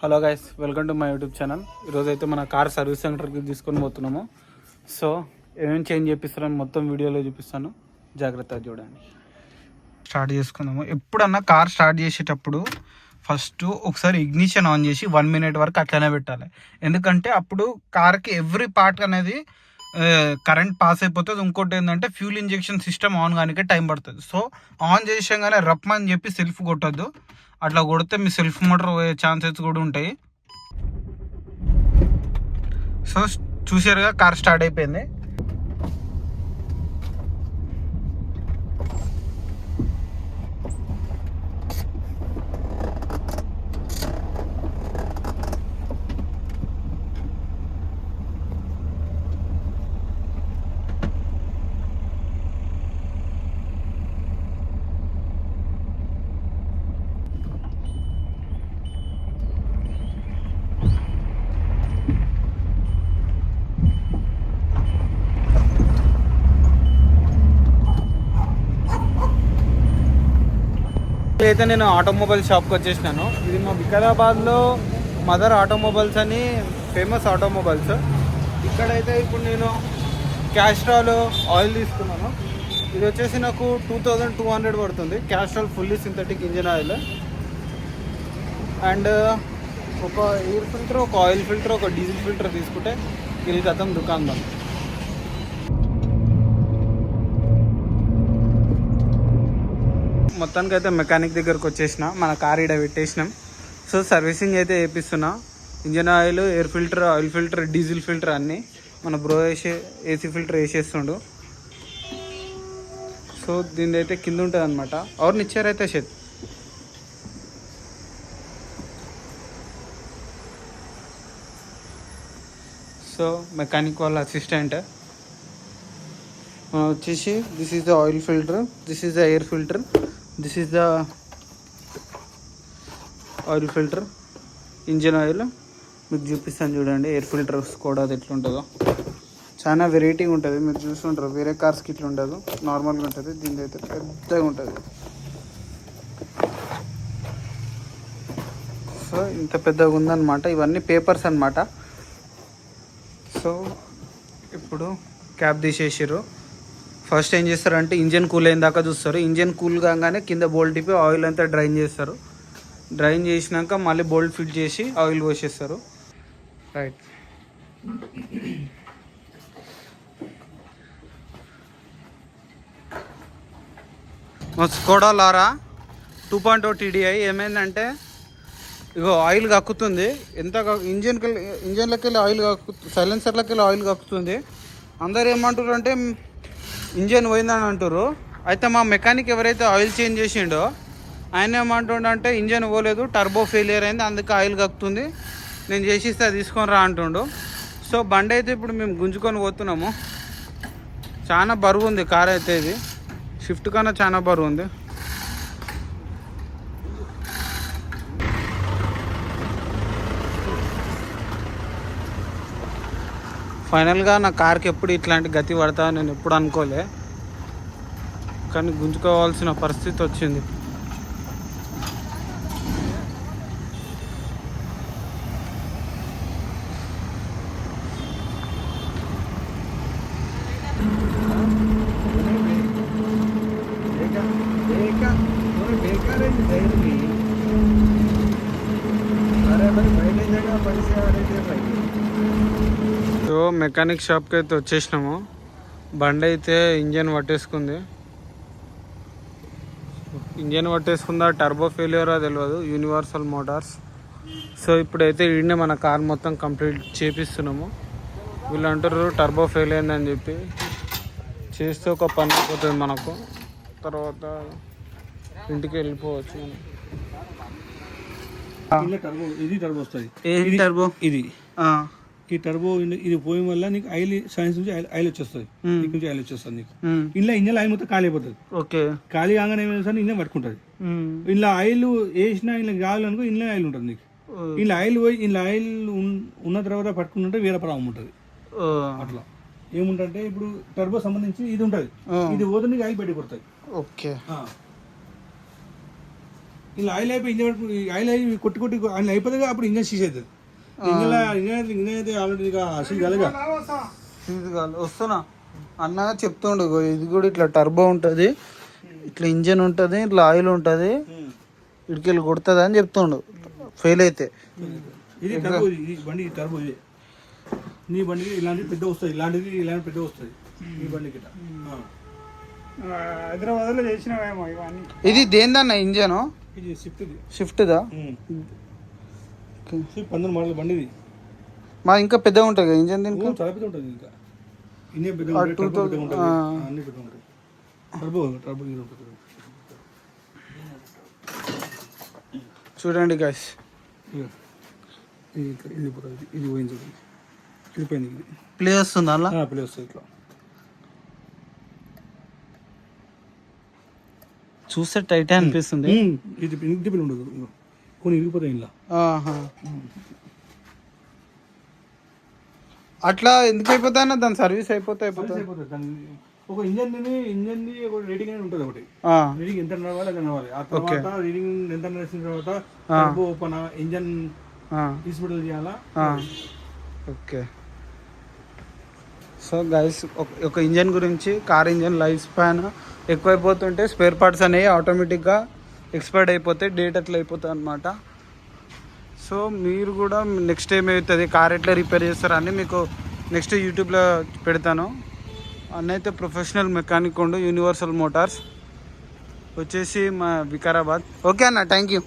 Hello guys, welcome to my YouTube channel. ఈరోజు అయితే మన కార్ సర్వీస్ సెంటర్కి తీసుకొని పోతున్నాము. సో ఏమేమి చేంజ్ చేపిస్తారని మొత్తం వీడియోలో చూపిస్తాను, జాగ్రత్తగా చూడండి. స్టార్ట్ చేసుకుందాము. ఎప్పుడన్నా కార్ స్టార్ట్ చేసేటప్పుడు ఫస్ట్ ఒకసారి ఇగ్నిషన్ ఆన్ చేసి 1 minute వరకు అట్లనే పెట్టాలి. ఎందుకంటే అప్పుడు కార్కి ఎవ్రీ పార్ట్ అనేది కరెంట్ పాస్ అయిపోతుంది. ఇంకోటి ఏంటంటే ఫ్యూల్ ఇంజెక్షన్ సిస్టమ్ ఆన్ కానీ టైం పడుతుంది. సో ఆన్ చేసాగానే రప్మని చెప్పి సెల్ఫ్ కొట్టద్దు. అట్లా కొడితే మీ సెల్ఫ్ మోటార్ పోయే ఛాన్సెస్ కూడా ఉంటాయి. సో చూసారుగా, కార్ స్టార్ట్ అయిపోయింది. అయితే నేను ఆటోమొబైల్ షాప్కి వచ్చేసినాను. ఇది మా వికారాబాద్లో మదర్ ఆటోమొబైల్స్ అని ఫేమస్ ఆటోమొబైల్స్. ఇక్కడైతే ఇప్పుడు నేను క్యాస్ట్రాల్ ఆయిల్ తీసుకున్నాను. ఇది వచ్చేసి నాకు 2200 పడుతుంది. Castrol fully synthetic engine oil and ఒక ఎయిర్ ఫిల్టర్, ఒక ఆయిల్ ఫిల్టర్, ఒక డీజిల్ ఫిల్టర్ తీసుకుంటే ఇది గతం దుకాణం. మొత్తానికి అయితే మెకానిక్ దగ్గరకు వచ్చేసిన, మన కార్ ఈడ పెట్టేసినాం. సో సర్వీసింగ్ అయితే చేపిస్తున్నా. Engine oil, air filter, oil filter, diesel filter అన్నీ మన బ్రో ఏసీ ఫిల్టర్ వేసేస్తుండు. సో దీని అయితే కింద ఉంటుంది అనమాట. ఎవరిని ఇచ్చారైతే షెడ్. సో మెకానిక్ వాళ్ళ అసిస్టెంట్ వచ్చేసి this is the oil filter, this is the air filter, this is the oil filter, engine oil. మీకు చూపిస్తాను చూడండి ఎయిర్ ఫిల్టర్స్ కూడా అది ఎట్లుంటుందో. చాలా వెరైటీగా ఉంటుంది, మీరు చూస్తుంటారు. వేరే కార్స్కి ఇట్లా ఉండదు, నార్మల్గా ఉంటుంది. దీని అయితే పెద్దగా ఉంటుంది. సో ఇంత పెద్దగా ఉందన్నమాట. ఇవన్నీ పేపర్స్ అన్నమాట. సో ఇప్పుడు క్యాప్ తీసేసారు. ఫస్ట్ ఏం చేస్తారంటే ఇంజన్ కూల్ అయిన దాకా చూస్తారు. ఇంజన్ కూల్ కాగానే కింద బోల్ట్ తిప్పి ఆయిల్ అంతా డ్రైన్ చేస్తారు. డ్రైన్ చేసినాక మళ్ళీ బోల్ట్ ఫిట్ చేసి ఆయిల్ పోసేస్తారు. రైట్. స్కోడా లారా 2.0 TDI ఏమైందంటే ఇగో ఆయిల్ కక్కుతుంది. ఎంత ఇంజన్లోకి వెళ్ళి ఆయిల్ సైలెన్సర్లోకి వెళ్ళి ఆయిల్ కక్కుతుంది. అందరు ఏమంటారు అంటే ఇంజన్ పోయిందని అంటారు. అయితే మా మెకానిక్ ఎవరైతే ఆయిల్ చేంజ్ చేసిండో ఆయన ఏమంటుండంటే ఇంజన్ పోలేదు, టర్బో ఫెయిలియర్ అయింది, అందుకే ఆయిల్ కక్కుతుంది, నేను చేసిస్తే తీసుకొని రా అంటుండు. సో బండి అయితే ఇప్పుడు మేము గుంజుకొని పోతున్నాము. చాలా బరువు ఉంది కార్ అయితే. ఇది షిఫ్ట్ కన్నా చాలా బరువు ఉంది. ఫైనల్గా నా కార్కి ఎప్పుడు ఇట్లాంటి గతి పడతా నేను ఎప్పుడు అనుకోలే, కానీ గుంజుకోవాల్సిన పరిస్థితి వచ్చింది. సో మెకానిక్ షాప్కి అయితే వచ్చేసినాము. బండి అయితే ఇంజన్ పట్టేసుకుంది. ఇంజన్ పట్టేసుకుందా, టర్బో ఫెయిలియరా తెలియదు, యూనివర్సల్ మోటార్స్. సో ఇప్పుడైతే ఈడనే మన కార్ మొత్తం కంప్లీట్ చేపిస్తున్నాము. వీళ్ళు అంటారు టర్బో ఫెయిల్ అయిందని చెప్పి. చేస్తే ఒక పని అయిపోతుంది మనకు, తర్వాత ఇంటికి వెళ్ళిపోవచ్చు మనం. ఇది టర్బో వస్తుంది. ఏది టర్బో? ఇది ఈ టర్బో ఇది పోయడం వల్ల నీకు ఆయిల్ సైన్స్ నుంచి ఆయిల్ వచ్చేస్తుంది. ఇక్కడ నుంచి ఆయిల్ వచ్చేస్తుంది నీకు. ఇంట్లో ఇంజన్ ఆయిల్ మొత్తం ఖాళీ అయిపోతుంది. ఓకే, ఖాళీ కాగానే ఏమైనా ఇంజన్ పట్టుకుంటుంది. ఇంట్లో ఆయిల్ వేసినా ఇలా కావాలనుకో ఇంట్లో ఆయిల్ ఉంటుంది నీకు. ఇలా ఆయిల్ పోయి ఇలా ఆయిల్ ఉన్న తర్వాత పట్టుకుంటుంటే వేరే ప్రాబ్లం ఉంటుంది. అట్లా ఏముంటే ఇప్పుడు టర్బో సంబంధించి ఇది ఉంటుంది. ఇది పోతే నీకు ఆయిల్ బయటకు పడుతుంది. ఓకే. ఇలా ఆయిల్ అయిపోయి ఇంజన్ ఆయిల్ అయి కొట్టి ఆయన అయిపోతుంది అప్పుడు ఇంజన్ సీజ్ అవుతుంది ఇంజన్ అయితే ఆల్రెడీ ఇక సీజ్ కలగా ఇది కాదు వస్తున్నా అన్న చెప్తుండు ఇగో ఇది కూడా ఇట్లా టర్బో ఉంటుంది, ఇట్లా ఇంజన్ ఉంటుంది, ఇట్లా ఆయిల్ ఉంటుంది, ఇడికెళ్ళి కొడుతుంది అని చెప్తుండు. ఫెయిల్ అయితే ఇది టర్బో, ఈ బండి టర్బో ఇదే. నీ బండికి ఇలాంటివి పెద్ద వస్తుంది, ఇలాంటి పెద్ద వస్తుంది ఈ బండికి. హైదరాబాద్లో చేసినావేమో ఇవన్నీ. ఇది దేనిదన్న ఇంజన్? ఇది షిఫ్ట్దా? 15 మోడల్ బండి ఇది. మా ఇంకా పెద్దగా ఉంటుంది కదా ఇంజన్ దీనికి? చాలా పెద్ద ఉంటుంది, ఇంకా ఇన్ని పెద్దగా ఉంటుంది, అన్ని పెద్దగా ఉంటాయి. టర్బో ఇది ఉంటుంది. చూడండి గైస్, ఇది పోతుంది, ఇది పోయింది చూడండి, ఇది పోయింది. ఇది ప్లే వస్తుంది అలా, ప్లే వస్తుంది ఇట్లా. చూస్తే టైట్ అనిపిస్తుంది. ఇది ఇంటి ఉండదు, కొన్ని ఇరిగిపోతాయి ఇలా. అట్లా ఎందుకు అయిపోతా అన్న? దాని సర్వీస్ అయిపోతే ఒక ఇంజన్ ఒక రేటింగ్ అనేది ఉంటుంది. ఒకటి రీడింగ్ ఎంత నడవాలి అది నడవాలి. ఆ తర్వాత రీడింగ్ ఎంత నడిచిన తర్వాత టర్బో ఓపెన్, ఇంజన్ హాస్పిటల్ చేయాలా. ఓకే. సో గైస్, ఒక ఇంజన్ గురించి, కార్ ఇంజన్ లైఫ్ స్పాన్ ఎక్కువైపోతుంటే స్పేర్ పార్ట్స్ అనేవి ఆటోమేటిక్గా ఎక్స్పైర్డ్ అయిపోతాయి, డేట్ అట్లా అయిపోతుంది అనమాట. సో మీరు కూడా నెక్స్ట్ ఏమవుతుంది, కార్ ఎట్లా రిపేర్ చేస్తారని మీకు నెక్స్ట్ యూట్యూబ్లో పెడతాను. అన్నైతే ప్రొఫెషనల్ మెకానిక్ ఉండు, యూనివర్సల్ మోటార్స్ వచ్చేసి మా వికారాబాద్. ఓకే అన్న, థ్యాంక్ యూ.